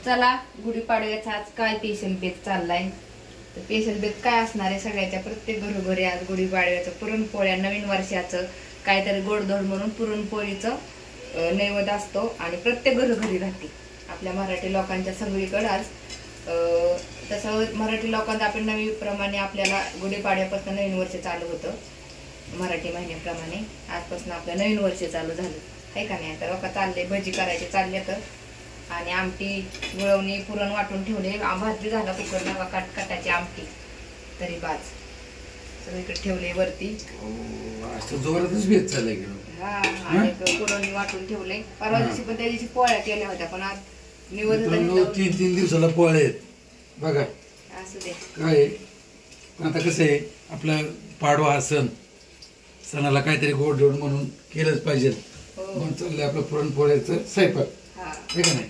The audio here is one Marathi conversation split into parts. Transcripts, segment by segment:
चला गुढीपाडव्याचा आज काय स्पेशल बेत चाललाय. तर स्पेशल बेत काय असणार आहे, सगळ्याच्या प्रत्येक घरोघरी आज गुढीपाडव्याचं पुरणपोळ्या, नवीन वर्षाचं काहीतरी गोडधोड म्हणून पुरणपोळीचं नैवेद्य असतो आणि प्रत्येक घरोघरी राहते आपल्या मराठी लोकांच्या सगळीकडे. आज तसं मराठी लोकांचं आपण नवीन प्रमाणे आपल्याला गुढीपाडव्यापासून नवीन वर्ष चालू होतं. मराठी महिन्याप्रमाणे आजपासून आपलं नवीन वर्ष चालू झालं आहे का नाही. तर बघा चालले भजी करायचे चालले तर, आणि आमटी गुळवणी पुरण वाटून ठेवले. भाजी झाला कुकरला कटाची आमटी तरी बाज सगळीकडे ठेवले वरती. जोरातच भेट चालले हा आणि पुरण वाटून ठेवले. परवा दिवशी पण त्या दिवशी पोळ्या केल्या होत्या, पण आज निवड तीन दिवसाला पोळ्या आहेत बघा. असू दे काय आता कसं आहे, आपला पाडवा हा सणाला काहीतरी गोड म्हणून केलंच पाहिजे. म्हणून चाललंय आपलं पुरणपोळ्याचं स्वयंपाक आहे का नाही.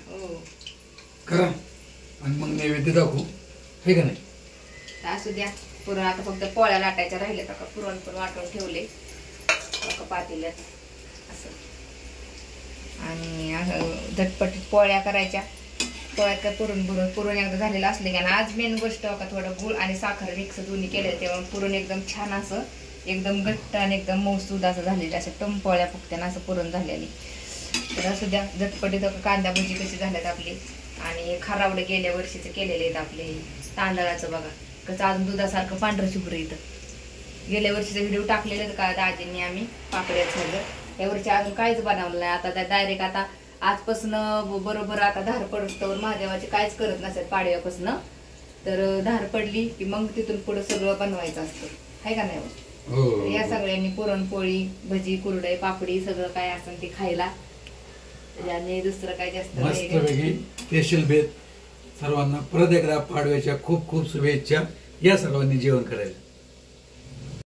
करा आणि मग नैवेद्य दाखवू आहे का नाही. असू द्या. पुरण आता फक्त पोळ्या लाटायच्या राहिले तर पुरण पण वाटून ठेवले पातेल्यात असं. आणि झटपटीत पोळ्या करायच्या. पोळ्यात काय पुरण एकदा झालेलं असले का ना. आज मेन गोष्ट का थोडं गुळ आणि साखर मिक्स दोन्ही केले, तेव्हा पुरण एकदम छान असं एकदम घट्ट आणि एकदम मऊसूद असं झालेलं. असं टम पोळ्या फुकत्यानं असं पुरण झालेली. तर असू द्या. झटपटीत कांदा भजी कशी झाल्यात आपली. आणि खारावडे गेल्या वर्षीचे केलेले आहेत आपले तांदळाचं बघा कसं अजून दुधासारखं पांढरं शुभ्र येतं. गेल्या वर्षीचे व्हिडिओ टाकलेले का दाजींनी आम्ही पापड्यात झालं. यावर्षी अजून काहीच बनवलं नाही. आता डायरेक्ट आता आजपासून बरोबर आता धार पडस्तवर महादेवाचे काहीच करत नसेल पाडव्यापासून. तर धार पडली की मग तिथून पुढे सगळं बनवायचं असतं आहे का नाही. या सगळ्यांनी पुरणपोळी भजी कुरडई पापडी सगळं काय असेल ते खायला. आणि दुसरं काय जास्त मस्तपैकी स्पेशल बेत सर्वांना परत एकदा पाडव्याच्या खूप खूप शुभेच्छा. या सर्वांनी जेवण करायला.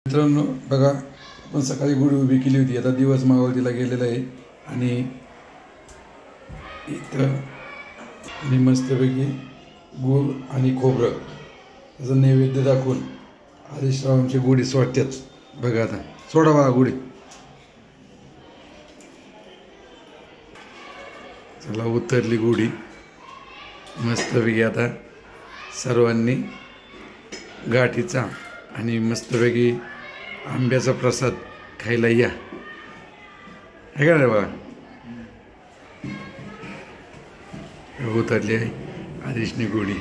मित्रांनो बघा, आपण सकाळी गुढी उभी केली होती. आता दिवस मावळतीला गेलेला आहे आणि इथं मी मस्तपैकी गूळ आणि खोबरं त्याचं नैवेद्य दाखवून आदेशराव आमची गुढी सोडतात बघा. आता सोडा बघा गुढी. चला उतरली गुढी मस्तपैकी. आता सर्वांनी गाठीचा आणि मस्तपैकी आंब्याचा प्रसाद खायला या आहे का रे बघा. उतरली आहे आदेशनी गुढी.